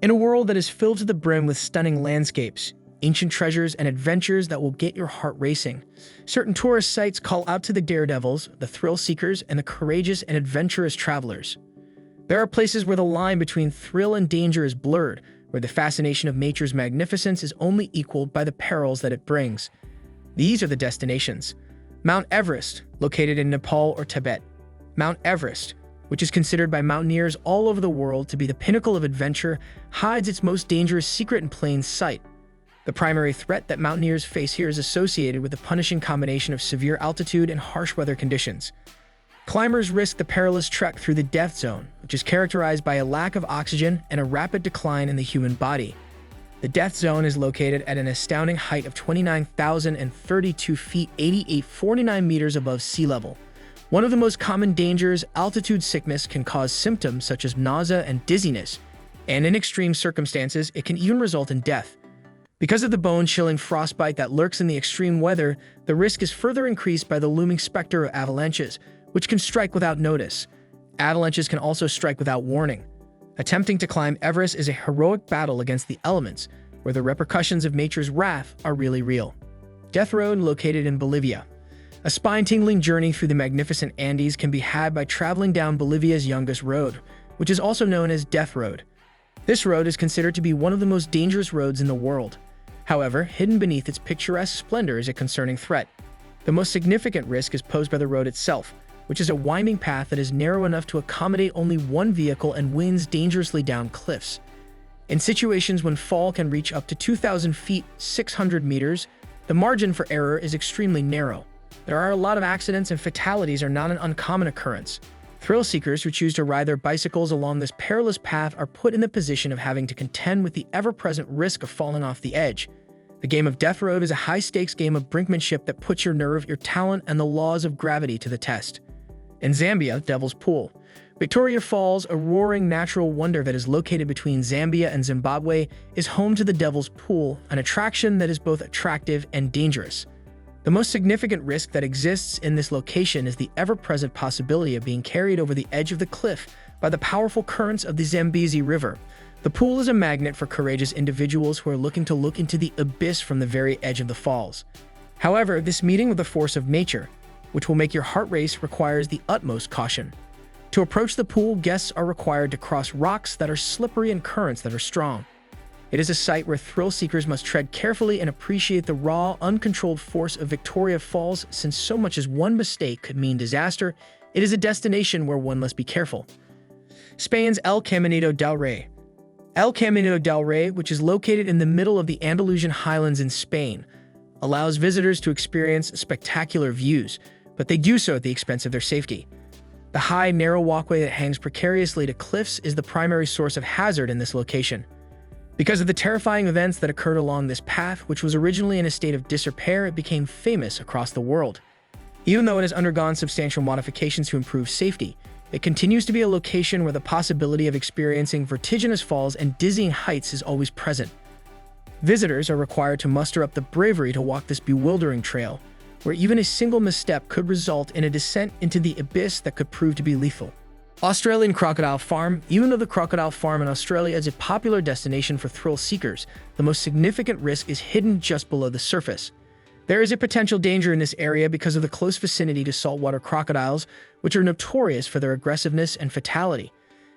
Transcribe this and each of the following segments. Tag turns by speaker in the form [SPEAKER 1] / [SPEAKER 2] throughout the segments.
[SPEAKER 1] In a world that is filled to the brim with stunning landscapes, ancient treasures, and adventures that will get your heart racing, certain tourist sites call out to the daredevils, the thrill-seekers, and the courageous and adventurous travelers. There are places where the line between thrill and danger is blurred, where the fascination of nature's magnificence is only equaled by the perils that it brings. These are the destinations. Mount Everest, located in Nepal or Tibet. Mount Everest, which is considered by mountaineers all over the world to be the pinnacle of adventure, hides its most dangerous secret in plain sight. The primary threat that mountaineers face here is associated with the punishing combination of severe altitude and harsh weather conditions. Climbers risk the perilous trek through the death zone, which is characterized by a lack of oxygen and a rapid decline in the human body. The death zone is located at an astounding height of 29,032 feet, 8,849 meters above sea level. One of the most common dangers, altitude sickness, can cause symptoms such as nausea and dizziness, and in extreme circumstances, it can even result in death. Because of the bone-chilling frostbite that lurks in the extreme weather, the risk is further increased by the looming specter of avalanches, which can strike without notice. Avalanches can also strike without warning. Attempting to climb Everest is a heroic battle against the elements, where the repercussions of nature's wrath are really real. Death Road, located in Bolivia. A spine-tingling journey through the magnificent Andes can be had by traveling down Bolivia's youngest road, which is also known as Death Road. This road is considered to be one of the most dangerous roads in the world. However, hidden beneath its picturesque splendor is a concerning threat. The most significant risk is posed by the road itself, which is a winding path that is narrow enough to accommodate only one vehicle and winds dangerously down cliffs. In situations when fall can reach up to 2,000 feet, 600 meters, the margin for error is extremely narrow. There are a lot of accidents, and fatalities are not an uncommon occurrence. Thrill seekers who choose to ride their bicycles along this perilous path are put in the position of having to contend with the ever-present risk of falling off the edge. The game of Death Road is a high-stakes game of brinkmanship that puts your nerve, your talent, and the laws of gravity to the test. In Zambia, Devil's Pool. Victoria Falls, a roaring natural wonder that is located between Zambia and Zimbabwe, is home to the Devil's Pool, an attraction that is both attractive and dangerous. The most significant risk that exists in this location is the ever-present possibility of being carried over the edge of the cliff by the powerful currents of the Zambezi River. The pool is a magnet for courageous individuals who are looking to look into the abyss from the very edge of the falls. However, this meeting with the force of nature, which will make your heart race, requires the utmost caution. To approach the pool, guests are required to cross rocks that are slippery and currents that are strong. It is a site where thrill seekers must tread carefully and appreciate the raw, uncontrolled force of Victoria Falls. Since so much as one mistake could mean disaster, it is a destination where one must be careful. Spain's El Camino del Rey. El Camino del Rey, which is located in the middle of the Andalusian highlands in Spain, allows visitors to experience spectacular views, but they do so at the expense of their safety. The high, narrow walkway that hangs precariously to cliffs is the primary source of hazard in this location. Because of the terrifying events that occurred along this path, which was originally in a state of disrepair, it became famous across the world. Even though it has undergone substantial modifications to improve safety, it continues to be a location where the possibility of experiencing vertiginous falls and dizzying heights is always present. Visitors are required to muster up the bravery to walk this bewildering trail, where even a single misstep could result in a descent into the abyss that could prove to be lethal. Australian Crocodile Farm. Even though the Crocodile Farm in Australia is a popular destination for thrill seekers, the most significant risk is hidden just below the surface. There is a potential danger in this area because of the close vicinity to saltwater crocodiles, which are notorious for their aggressiveness and fatality.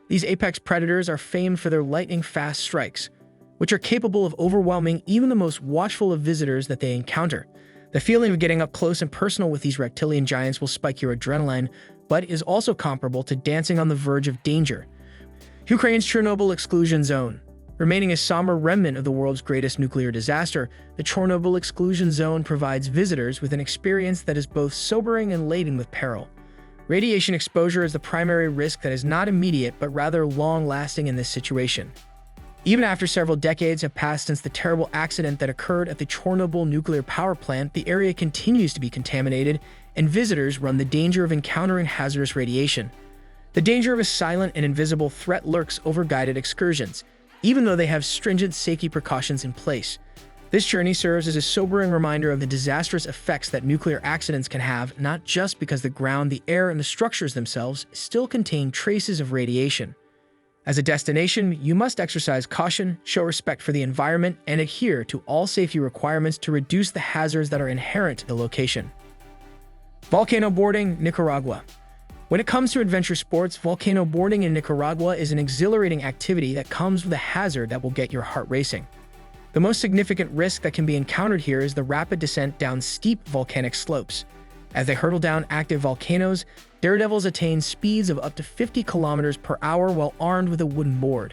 [SPEAKER 1] These apex predators are famed for their lightning-fast strikes, which are capable of overwhelming even the most watchful of visitors that they encounter. The feeling of getting up close and personal with these reptilian giants will spike your adrenaline, but is also comparable to dancing on the verge of danger. Ukraine's Chernobyl exclusion zone. Remaining a somber remnant of the world's greatest nuclear disaster, the Chernobyl exclusion zone provides visitors with an experience that is both sobering and laden with peril. Radiation exposure is the primary risk that is not immediate but rather long-lasting in this situation. Even after several decades have passed since the terrible accident that occurred at the Chernobyl nuclear power plant, the area continues to be contaminated, and visitors run the danger of encountering hazardous radiation. The danger of a silent and invisible threat lurks over guided excursions, even though they have stringent safety precautions in place. This journey serves as a sobering reminder of the disastrous effects that nuclear accidents can have, not just because the ground, the air, and the structures themselves still contain traces of radiation. As a destination, you must exercise caution, show respect for the environment, and adhere to all safety requirements to reduce the hazards that are inherent to the location. Volcano boarding, Nicaragua. When it comes to adventure sports, volcano boarding in Nicaragua is an exhilarating activity that comes with a hazard that will get your heart racing. The most significant risk that can be encountered here is the rapid descent down steep volcanic slopes. As they hurtle down active volcanoes, daredevils attain speeds of up to 50 kilometers per hour while armed with a wooden board.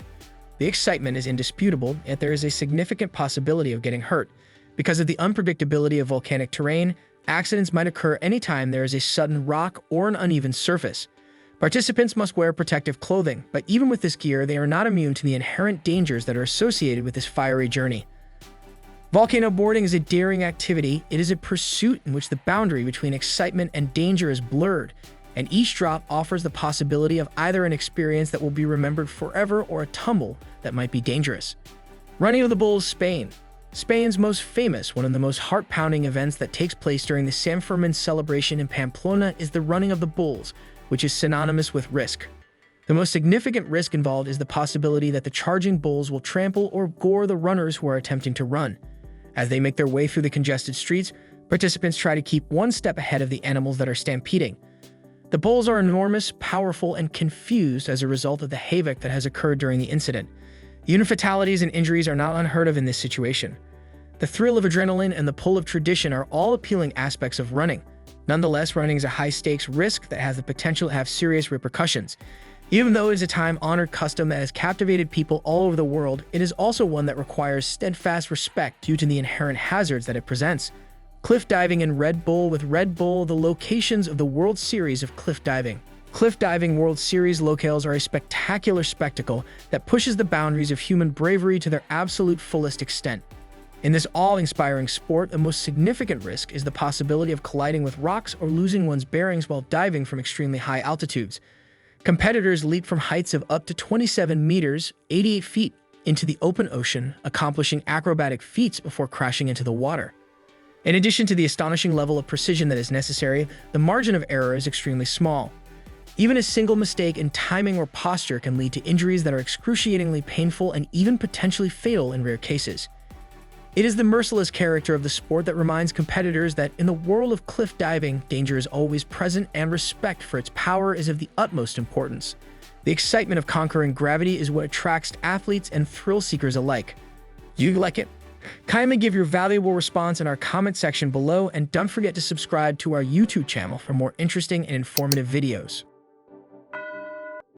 [SPEAKER 1] The excitement is indisputable, yet there is a significant possibility of getting hurt. Because of the unpredictability of volcanic terrain, accidents might occur anytime there is a sudden rock or an uneven surface. Participants must wear protective clothing, but even with this gear, they are not immune to the inherent dangers that are associated with this fiery journey. Volcano boarding is a daring activity. It is a pursuit in which the boundary between excitement and danger is blurred, and each drop offers the possibility of either an experience that will be remembered forever or a tumble that might be dangerous. Running of the Bulls, Spain. Spain's most famous, one of the most heart-pounding events that takes place during the San Fermin celebration in Pamplona is the running of the bulls, which is synonymous with risk. The most significant risk involved is the possibility that the charging bulls will trample or gore the runners who are attempting to run. As they make their way through the congested streets, participants try to keep one step ahead of the animals that are stampeding. The bulls are enormous, powerful, and confused as a result of the havoc that has occurred during the incident. Even fatalities and injuries are not unheard of in this situation. The thrill of adrenaline and the pull of tradition are all appealing aspects of running. Nonetheless, running is a high-stakes risk that has the potential to have serious repercussions. Even though it is a time-honored custom that has captivated people all over the world, it is also one that requires steadfast respect due to the inherent hazards that it presents. Cliff diving in Red Bull. With Red Bull, the locations of the World Series of Cliff Diving. Cliff Diving World Series locales are a spectacular spectacle that pushes the boundaries of human bravery to their absolute fullest extent. In this awe-inspiring sport, the most significant risk is the possibility of colliding with rocks or losing one's bearings while diving from extremely high altitudes. Competitors leap from heights of up to 27 meters, 88 feet, into the open ocean, accomplishing acrobatic feats before crashing into the water. In addition to the astonishing level of precision that is necessary, the margin of error is extremely small. Even a single mistake in timing or posture can lead to injuries that are excruciatingly painful and even potentially fatal in rare cases. It is the merciless character of the sport that reminds competitors that in the world of cliff diving, danger is always present and respect for its power is of the utmost importance. The excitement of conquering gravity is what attracts athletes and thrill seekers alike. Do you like it? Kindly give your valuable response in our comment section below, and don't forget to subscribe to our YouTube channel for more interesting and informative videos.